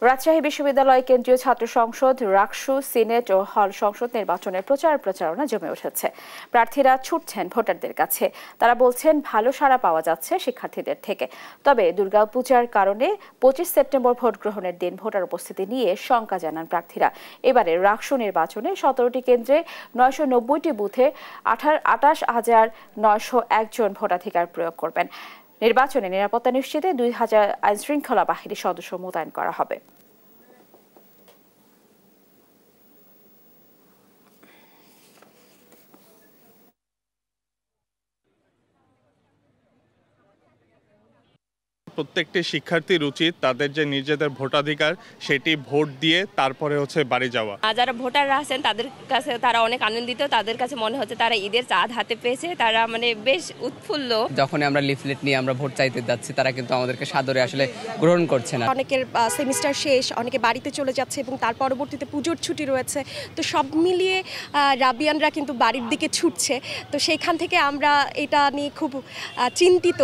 রাজশাহী বিশ্ববিদ্যালয় কেন্দ্রীয় ছাত্র সংসদ, রাকসু, সিনেট ও হল সংসদ নির্বাচনের প্রচারণা জমে উঠেছে। প্রার্থীরা ছুটছেন ভোটারদের কাছে। তারা বলছেন ভালো সাড়া পাওয়া যাচ্ছে শিক্ষার্থীদের থেকে। তবে দুর্গাপূজার কারণে 25 সেপ্টেম্বর ভোট গ্রহণের দিন ভোটার উপস্থিতি নিয়ে শঙ্কা জানান প্রার্থীরা। এবারে রাকসু নির্বাচনে 17টি কেন্দ্রে 990টি বুথে 28,901 জন ভোটাধিকার প্রয়োগ করবেন। নির্বাচনে নিরাপত্তা নিশ্চিতে 2000 আইনশৃঙ্খলা বাহিনীর সদস্য মোতায়েন করা হবে। প্রত্যেকটি শিক্ষার্থীর উচিত তাদের যে নিজেদের ভোটাধিকার সেটি ভোট দিয়ে তারপরে বাড়ি যাওয়া। যারা ভোটাররা আছেন তাদের কাছে তারা অনেক আনন্দিত, তাদের কাছে মনে হচ্ছে তারা ঈদের চাঁদ হাতে পেয়েছে, তারা বেশ উৎফুল্ল। যখন আমরা লিফলেট নিয়ে আমরা ভোট চাইতে যাচ্ছি তারা কিন্তু আমাদেরকে সাদরে আসলে গ্রহণ করছে না। অনেকের সেমিস্টার শেষ, অনেকে বাড়িতে চলে যাচ্ছে এবং তার পরবর্তীতে পুজোর ছুটি রয়েছে। তো সব মিলিয়ে রাবিয়ানরা কিন্তু বাড়ির দিকে ছুটছে। তো সেইখান থেকে আমরা এটা নিয়ে খুব চিন্তিত।